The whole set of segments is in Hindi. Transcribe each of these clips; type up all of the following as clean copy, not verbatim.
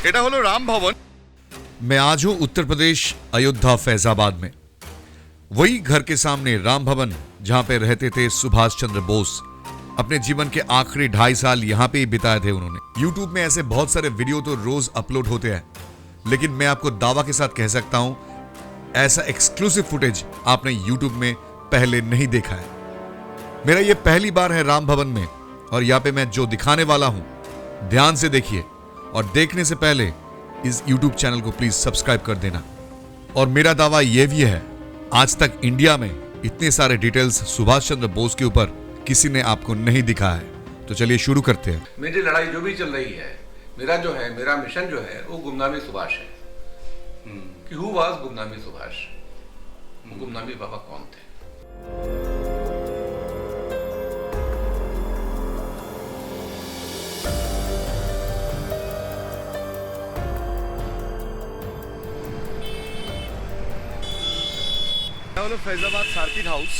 এটা হলো রাম ভবন। मैं आज हूं उत्तर प्रदेश अयोध्या फैजाबाद में। वही घर के सामने राम भवन जहां पे रहते थे सुभाष चंद्र बोस। अपने जीवन के आखिरी 2.5 साल यहां पे ही बिताए थे उन्होंने। YouTube में ऐसे बहुत सारे वीडियो तो रोज अपलोड होते हैं, लेकिन मैं आपको दावा के साथ कह सकता हूं ऐसा एक्सक्लूसिव फुटेज आपने YouTube में पहले नहीं देखा है। मेरा ये पहली बार है राम भवन में, और यहाँ पे मैं जो दिखाने वाला हूं ध्यान से देखिए, और देखने से पहले इस YouTube चैनल को प्लीज सब्सक्राइब कर देना। और मेरा दावा यह भी है, आज तक इंडिया में इतने सारे डिटेल्स सुभाष चंद्र बोस के ऊपर किसी ने आपको नहीं दिखा है। तो चलिए शुरू करते हैं। मेरी लड़ाई जो भी चल रही है, मेरा मिशन जो है वो गुमनामी सुभाष है। कि हु वाज गुमनामी सुभाष, गुमनामी बाबा कौन थे। फैजाबाद सर्किट हाउस,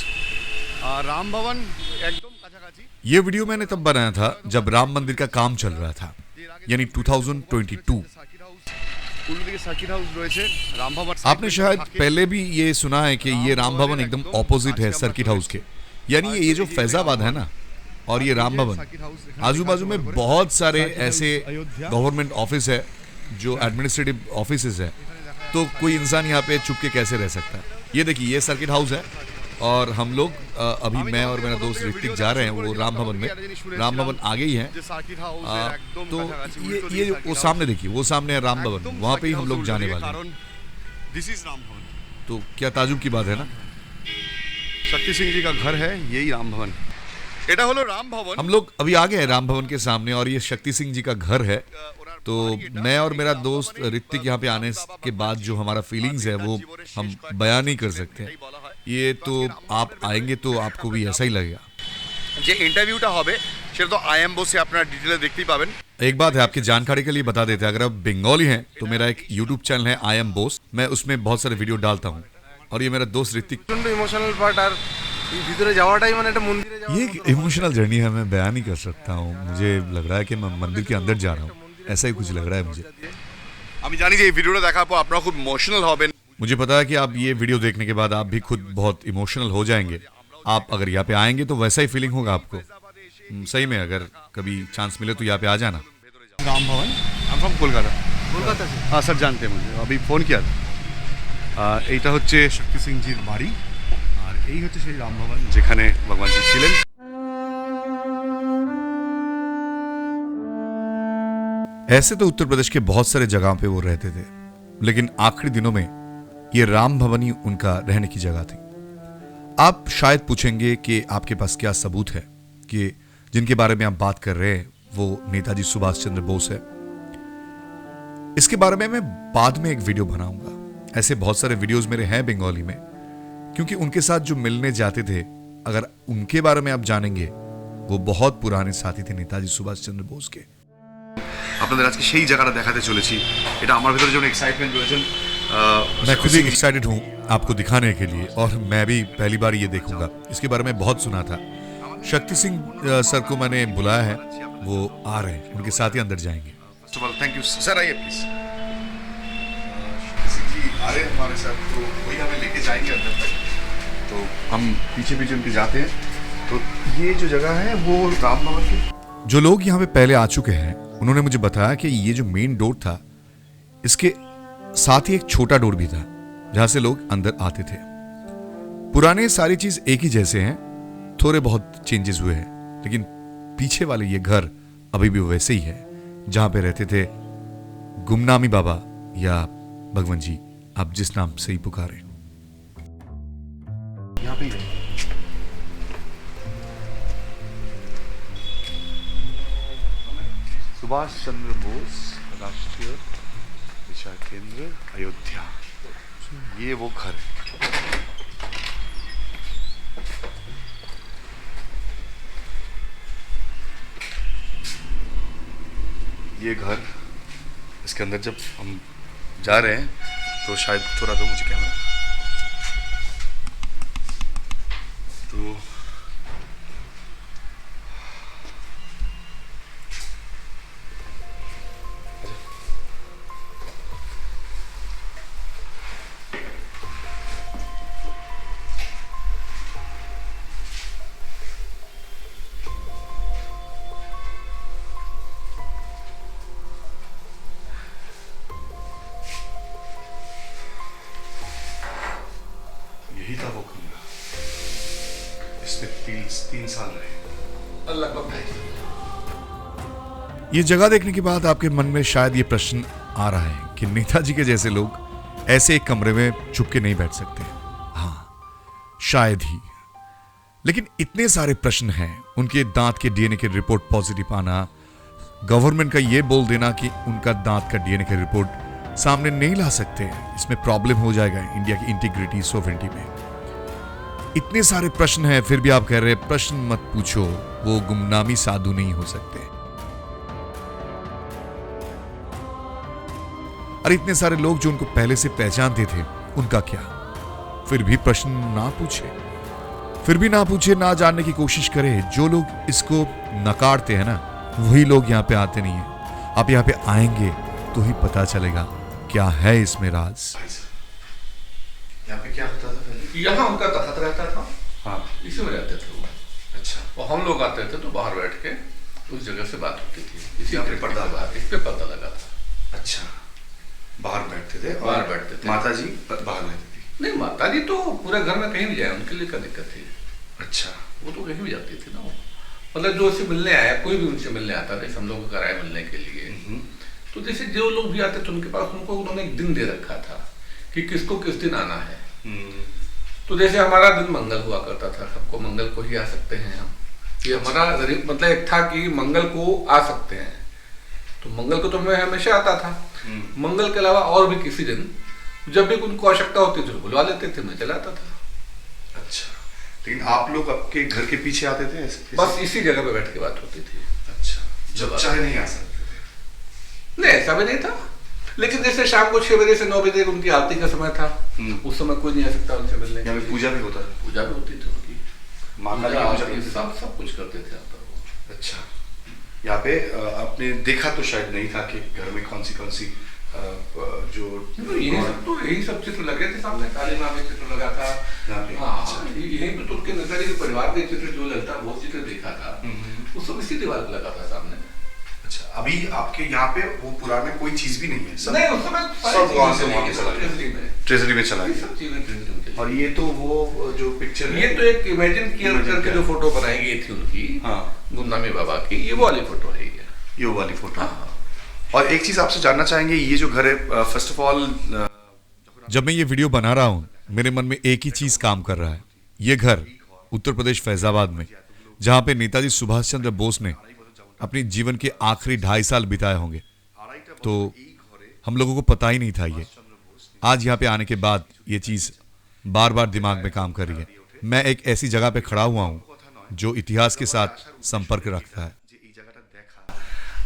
राम भवन एकदम काछाकाछी। ये वीडियो मैंने तब बनाया था जब राम मंदिर का काम चल रहा था, यानी 2022। आपने शायद पहले भी ये सुना है कि ये राम भवन एकदम ऑपोजिट है सर्किट हाउस के, यानी ये जो फैजाबाद है ना, और ये राम भवन, आजू बाजू में बहुत सारे ऐसे गवर्नमेंट ऑफिस है जो एडमिनिस्ट्रेटिव ऑफिस है। तो कोई इंसान यहाँ पे चुप के कैसे रह सकता है। ये देखिए, ये सर्किट हाउस है, और हम लोग अभी मैं और मेरा दोस्त ऋतिक जा रहे हैं वो राम भवन में। राम भवन आगे ही है। तो ये वो सामने देखिए, वो सामने है राम भवन, वहां पे ही हम लोग जाने वाले हैं। तो क्या ताजुब की बात है ना। शक्ति सिंह जी का घर है, यही राम भवन। এটা হলো রাম ভবন। हम लोग अभी आ गए हैं राम भवन के सामने, और ये शक्ति सिंह जी का घर है। तो मैं और मेरा दोस्त ऋतिक यहाँ पे आने के बाद जो हमारा फीलिंग्स है वो हम बयान नहीं कर सकते। ये तो आप आएंगे तो आपको भी ऐसा ही लगेगा। যে ইন্টারভিউটা হবে সেটা তো আইএম বসে আপনারা ডিটেইলে দেখতেই পাবেন। एक बात है आपकी जानकारी के लिए बता देते हैं, अगर आप बंगाली हैं तो मेरा एक यूट्यूब चैनल है आई एम बोस, मैं उसमें बहुत सारे वीडियो डालता हूँ। और ये मेरा दोस्त ऋतिक। इमोशनल पार्ट और ভিতরে যাওয়াটাই মানে একটা মন্দিরে যাওয়া। ये एक इमोशनल जर्नी है, मैं बयान नहीं कर सकता हूँ। मुझे लग रहा है कि मैं मंदिर के अंदर जा रहा हूँ, ऐसा ही कुछ लग रहा है मुझे। আমি জানি যে এই ভিডিওটা দেখার পর আপনারা খুব ইমোশনাল হবেন। मुझे पता है कि आप ये वीडियो देखने के बाद आप भी खुद बहुत इमोशनल हो जाएंगे। आप अगर यहाँ पे आएंगे तो वैसा ही फीलिंग होगा आपको। सही में अगर कभी चांस मिले तो यहाँ पे आ जाना। राम भवन, आई एम फ्रॉम कोलकाता से। हाँ सर, जानते हैं मुझे, अभी फ़ोन किया था। এইটা হচ্ছে শক্তি সিং জির বাড়ি, আর এই হচ্ছে সেই রাম ভবন যেখানে ভগবান জি ছিলেন। ऐसे तो उत्तर प्रदेश के बहुत सारे जगहों पे वो रहते थे, लेकिन आखिरी दिनों में ये राम भवन ही उनका रहने की जगह थी। आप शायद पूछेंगे कि आपके पास क्या सबूत है कि जिनके बारे में आप बात कर रहे हैं वो नेताजी सुभाष चंद्र बोस है। इसके बारे में मैं बाद में एक वीडियो बनाऊंगा। ऐसे बहुत सारे वीडियोस मेरे हैं बंगाली में, क्योंकि उनके साथ जो मिलने जाते थे, अगर उनके बारे में आप जानेंगे, वो बहुत पुराने साथी थे नेताजी सुभाष चंद्र बोस के। আপনাদের আজকে সেই জায়গাটা দেখাতে চলেছি। এটা আমার ভিতরে যেমন এক্সাইটমেন্ট রয়েছে, मैं खुद ही एक्साइटेड हूँ आपको दिखाने के लिए, और मैं भी पहली बार ये देखूंगा। इसके बारे में बहुत सुना था। शक्ति सिंह सर को मैंने बुलाया है, वो आ रहे हैं, उनके साथ ही अंदर जाएंगे। First of all thank you sir, आइए प्लीज। शक्ति सिंह जी आ रहे हैं हमारे साथ, तो वही हमें लेके जाएंगे अंदर तक। तो हम पीछे पीछे उनके जाते हैं। तो ये जो जगह है वो राम भवन की। जो लोग यहाँ पे पहले आ चुके हैं उन्होंने मुझे बताया कि ये जो मेन डोर था, इसके साथ ही एक छोटा डोर भी था जहां से लोग अंदर आते थे। पुराने सारी चीज एक ही जैसे हैं, थोड़े बहुत चेंजेस हुए हैं, लेकिन पीछे वाले ये घर अभी भी वैसे ही है जहां पे रहते थे गुमनामी बाबा या भगवान जी, आप जिस नाम से ही पुकारे। यहाँ पे ही रहते हैं। सुभाष चंद्र बोस राष्ट्रीय विचार केंद्र अयोध्या, ये वो घर है। ये घर, इसके अंदर जब हम जा रहे हैं तो शायद थोड़ा दो मुझे कैमरा, तो 3 साल रहे। लगभग 2.5 साल। ये जगह देखने के बाद आपके मन में शायद ये प्रश्न आ रहा है कि नेताजी के जैसे लोग ऐसे एक कमरे में छुप के नहीं बैठ सकते। हाँ, शायद ही। लेकिन इतने सारे प्रश्न हैं, उनके दांत के डीएनए की रिपोर्ट पॉजिटिव आना, गवर्नमेंट का ये बोल देना कि उनका दांत का डीएनए की रिपोर्ट सामने नहीं ला सकते, इसमें प्रॉब्लम हो जाएगा इंडिया की इंटीग्रिटी सोवरेनिटी में। इतने सारे प्रश्न हैं, फिर भी आप कह रहे हैं प्रश्न मत पूछो, वो गुमनामी साधु नहीं हो सकते। और इतने सारे लोग जो उनको पहले से पहचानते थे, उनका क्या? फिर भी प्रश्न ना पूछे, फिर भी ना पूछे, ना जानने की कोशिश करे। जो लोग इसको नकारते हैं ना, वही लोग यहाँ पे आते नहीं है। आप यहाँ पे आएंगे तो ही पता चलेगा क्या है इसमें राज। यहाँ पे क्या होता था पहले? यहाँ उनका तख्त रहता था। हाँ, इसी में रहते थे वो। अच्छा। और हम लोग आते थे तो बाहर बैठ के उस जगह से बात होती थी। इसी यहाँ पे खिड़की पर्दा के बाहर, इस पे पर्दा लगा था। अच्छा, बाहर बैठते थे। बाहर बैठते थे। माता जी बाहर रहती थी? नहीं, माता जी तो पूरे घर में कहीं भी जाए, उनके लिए क्या दिक्कत थी? अच्छा। वो तो कहीं भी जाती थी ना वो। मतलब जो उससे मिलने आया, कोई भी उनसे मिलने आता था, हम लोग को कराया मिलने के लिए। तो जैसे जो लोग भी आते थे उनके पास, उनको उन्होंने एक दिन दे रखा था कि किसको किस दिन आना है। तो जैसे हमारा दिन मंगल हुआ करता था, सबको मंगल को ही आ सकते हैं हम। ये हमारा मतलब एक था कि मंगल को आ सकते हैं, तो मंगल को तो मैं हमेशा आता था। मंगल के अलावा और भी किसी दिन जब भी उनको आवश्यकता होती थी बुलवा लेते थे, मैं चला आता था। अच्छा, लेकिन आप लोग आपके घर के पीछे आते थे ऐसे? बस इसी जगह पे बैठ के बात होती थी। अच्छा, जब चाहे नहीं आ सकते थे? नहीं, ऐसा भी नहीं था। लेकिन जैसे शाम को 6 बजे से 9 बजे उनकी आरती का समय था, उस समय कोई नहीं आ सकता उनसे मिलने। यहाँ पे पूजा भी होता था? पूजा भी होती थी उनकी, माँ काली की पूजा भी? सब कुछ करते थे यहाँ पर। अच्छा, यहाँ पे आपने देखा तो शायद नहीं था कि घर में कौन सी जो यही सब चित्र लगे थे सामने। काली माँ का चित्र लगा था। हाँ, यही पे तो उनके नेताजी के परिवार के चित्र जो लगता है, वो चित्र देखा था। वो सब इसी दीवार पे लगा था सामने। अच्छा, अभी आपके यहाँ पे वो पुराने कोई चीज भी नहीं है? सब नहीं, उस समय सब वहाँ से वहाँ चला गया, ट्रेजरी में चला गया। सब चीजें ट्रेजरी में। और ये तो वो जो पिक्चर है, ये तो एक इमेजिन किया करके जो फोटो बनाई गई थी उनकी, हाँ, गुमनामी बाबा की, ये वाली फोटो है ये वाली फोटो। हाँ। और एक चीज आपसे जानना चाहेंगे, ये जो घर है, फर्स्ट ऑफ ऑल जब मैं ये वीडियो बना रहा हूं, मेरे मन में एक ही चीज काम कर रहा है। ये घर उत्तर प्रदेश फैजाबाद में, जहां पे नेताजी सुभाष चंद्र बोस ने अपनी जीवन के आखिरी 2.5 साल बिताए होंगे, तो हम लोगों को पता ही नहीं था ये। आज यहाँ पे आने के बाद ये चीज बार बार दिमाग में काम कर रही है। मैं एक ऐसी जगह पे खड़ा हुआ हूँ जो इतिहास के साथ संपर्क रखता है।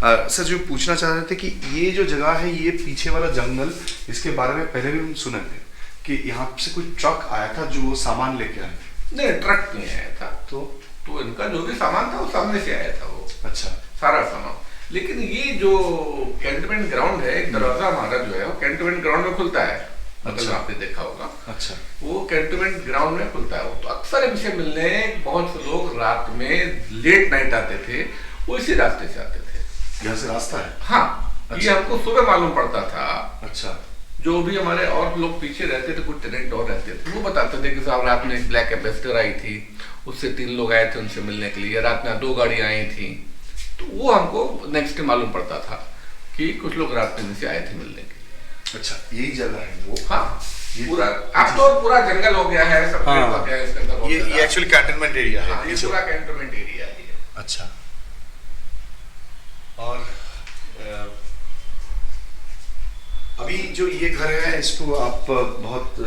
सर, जो पूछना चाह रहे थे कि ये जो जगह है, ये पीछे वाला जंगल, इसके बारे में पहले भी हम सुने थे कि यहाँ से कोई ट्रक आया था जो सामान लेके आया। नहीं, ट्रक नहीं आया था। तो इनका जो भी सामान था वो सामने से आया था वो। अच्छा, सारा सामान। लेकिन ये जो कैंटोनमेंट ग्राउंड है, एक दरवाजा हमारा जो है वो कैंटोनमेंट ग्राउंड में खुलता है। मतलब आपने देखा होगा। अच्छा, वो कैंटोनमेंट ग्राउंड में खुलता है वो। तो अक्सर इनसे मिलने बहुत से लोग रात में लेट नाइट आते थे, वो इसी रास्ते से आते थे। यहाँ से रास्ता है? हाँ। अच्छा। ये हमको सुबह मालूम पड़ता था। अच्छा। जो भी हमारे और लोग पीछे रहते थे, कुछ टेनेंट और रहते थे, वो बताते थे कि साहब रात में एक ब्लैक एम्बेसडर आई थी, उससे 3 लोग आए थे उनसे मिलने के लिए, रात में 2 गाड़ियां आई थी। तो वो हमको नेक्स्ट डे मालूम पड़ता था कि कुछ लोग रात में इनसे आए थे मिलने के लिए। अच्छा, यही जगह है वो? हाँ, पूरा अब तो पूरा जंगल हो गया है, सब पेड़ हो गया है इसके अंदर। ये एक्चुअली कैंटोनमेंट एरिया है। ये पूरा कैंटोनमेंट एरिया है। अच्छा। और अभी जो ये घर है, इसको आप बहुत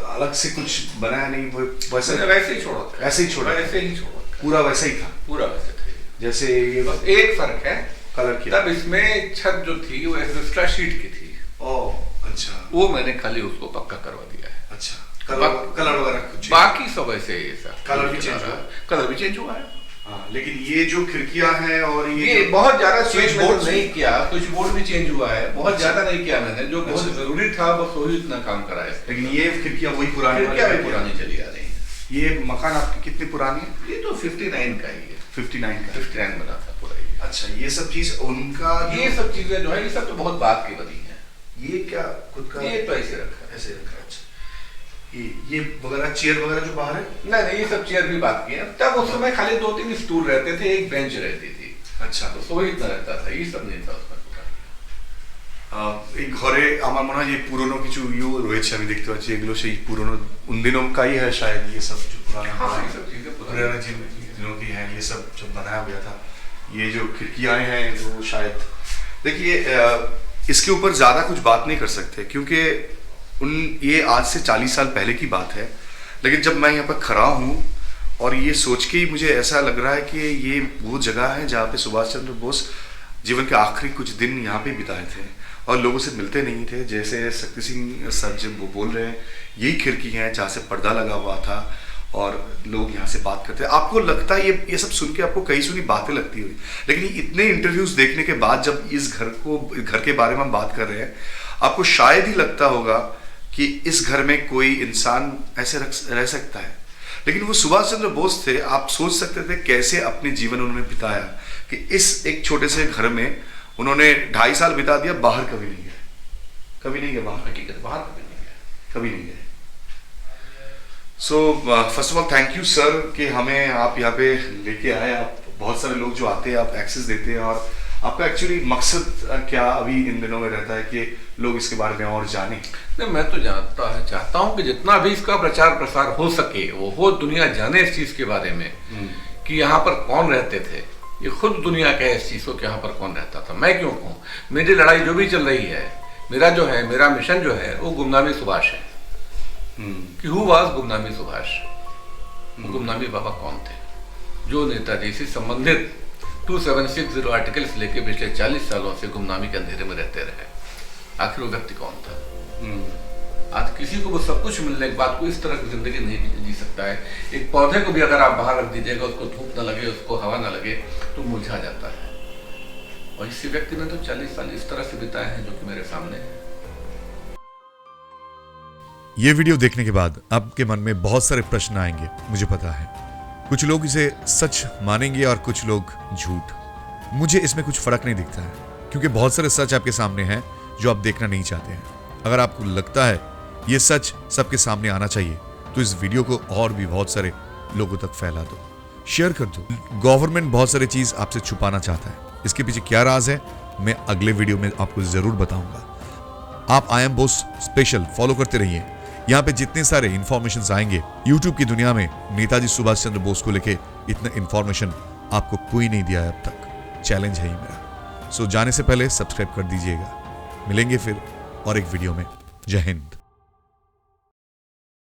अलग से कुछ बनाया नहीं, वैसे ही छोड़ा था। ऐसे ही छोड़ा? वैसे ही छोड़ा, पूरा वैसा ही था? पूरा वैसे थे। जैसे ये बस एक फर्क है कलर की। तब इसमें छत जो थी वो एक्स्ट्रा शीट की थी। ओह, अच्छा। वो मैंने खाली उसको पक्का करवा दिया है। अच्छा, कलर वगैरह कुछ? बाकी सब ऐसे ही है सर। कलर भी चेंज हुआ? कलर भी चेंज हुआ है। हाँ, लेकिन ये जो खिड़कियां हैं और ये बहुत ज्यादा स्विच बोर्ड नहीं किया, स्विच बोर्ड भी चेंज हुआ है, बहुत ज्यादा नहीं किया मैंने, जो बहुत जरूरी था बस वही इतना काम करा है। लेकिन ये खिड़कियां वही पुरानी चली आ रही है। ये मकान आपकी कितनी पुरानी है? ये तो 59 का ही है। 59 का? 59 बना था पूरा ये। अच्छा, ये सब चीज उनका, ये सब चीजें जो है ये सब तो बहुत बात की बनी है। ये क्या खुद का? ये तो ऐसे रखा है। ऐसे रखा है। अच्छा, ये वगैरह चेयर वगैरह जो बाहर है? नहीं, ये सब चेयर भी बात की है। तब उस समय खाली 2-3 स्टूल रहते थे, एक बेंच रहती थी। अच्छा। तो वही इतना रहता था, ये सब नहीं था उसमें। এই ঘরে আমার মনে হয় যে পুরনো কিছু ইউ রয়েছে, আমি দেখতে পাচ্ছি এগুলো সেই পুরনো उन दिनों का ही है शायद, ये सब जो पुराना हाँ, ये सब चीजें पुराने दिनों की है, ये सब जब बनाया गया था। ये जो खिड़कियां हैं वो शायद, देखिए इसके ऊपर ज़्यादा कुछ बात नहीं कर सकते क्योंकि ये आज से 40 साल पहले की बात है। लेकिन जब मैं यहाँ पर खड़ा हूँ और ये सोच के ही मुझे ऐसा लग रहा है कि ये वो जगह है जहाँ पे सुभाष चंद्र बोस जीवन के आखिरी कुछ दिन यहाँ पे बिताए थे और लोगों से मिलते नहीं थे। जैसे शक्ति सिंह सर जब वो बोल रहे हैं, यही खिड़की है जहाँ से पर्दा लगा हुआ था और लोग यहाँ से बात करते हैं। आपको लगता है ये सब सुन के आपको कई सुनी बातें लगती हुई, लेकिन इतने इंटरव्यूज देखने के बाद जब इस घर के बारे में हम बात कर रहे हैं, आपको शायद ही लगता होगा कि इस घर में कोई इंसान ऐसे रह सकता है। लेकिन वो सुभाष चंद्र बोस थे, आप सोच सकते थे कैसे अपने जीवन उन्होंने बिताया कि इस एक छोटे से घर में उन्होंने 2.5 साल बिता दिया, बाहर कभी नहीं गए, कभी नहीं गए बाहर, हकीकत बाहर कभी नहीं गए। So first of all thank you sir कि हमें आप यहाँ पे लेके आए। आप बहुत सारे लोग जो आते हैं आप एक्सेस देते हैं, और आपका एक्चुअली मकसद क्या अभी इन दिनों में रहता है कि लोग इसके बारे में और जाने? नहीं, मैं तो चाहता हूँ कि जितना भी इसका प्रचार प्रसार हो सके वो दुनिया जाने इस चीज के बारे में कि यहाँ पर कौन रहते थे। ये खुद दुनिया कहे इस चीज को कि यहाँ पर कौन रहता था। मैं क्यों कहूँ, मेरी लड़ाई जो भी चल रही है, मेरा मिशन जो है वो गुमनामी सुभाष है। कि हु वाज गुमनामी सुभाष, गुमनामी बाबा कौन थे, जो नेताजी से संबंधित 2760 आर्टिकल्स लेके पिछले 40 सालों से गुमनामी के अंधेरे में रहते रहे। आखिर वो व्यक्ति कौन था? आज किसी को वो सब कुछ मिलने के बाद कोई इस तरह की जिंदगी नहीं जी सकता है। एक पौधे को भी अगर आप बाहर रख दीजिएगा, उसको धूप ना लगे, उसको हवा ना लगे, तो मुरझा जाता है। और इसी व्यक्ति ने तो 40 साल इस तरह से बिताए हैं जो कि मेरे सामने है। ये वीडियो देखने के बाद आपके मन में बहुत सारे प्रश्न आएंगे, मुझे पता है। कुछ लोग इसे सच मानेंगे और कुछ लोग झूठ। मुझे इसमें कुछ फर्क नहीं दिखता है क्योंकि बहुत सारे सच आपके सामने हैं जो आप देखना नहीं चाहते हैं। अगर आपको लगता है ये सच सबके सामने आना चाहिए तो इस वीडियो को और भी बहुत सारे लोगों तक फैला दो, शेयर कर दो। गवर्नमेंट बहुत सारी चीज आपसे छुपाना चाहता है, इसके पीछे क्या राज है मैं अगले वीडियो में आपको जरूर बताऊंगा। आप I am Bose special follow करते रहिए। यहाँ पे जितने सारे इंफॉर्मेशन आएंगे, यूट्यूब की दुनिया में नेताजी सुभाष चंद्र बोस को लेके इतना इंफॉर्मेशन आपको कोई नहीं दिया है अब तक। चैलेंज है ही मेरा। सो जाने से पहले सब्सक्राइब कर दीजिएगा। मिलेंगे फिर और एक वीडियो में। जय हिंद।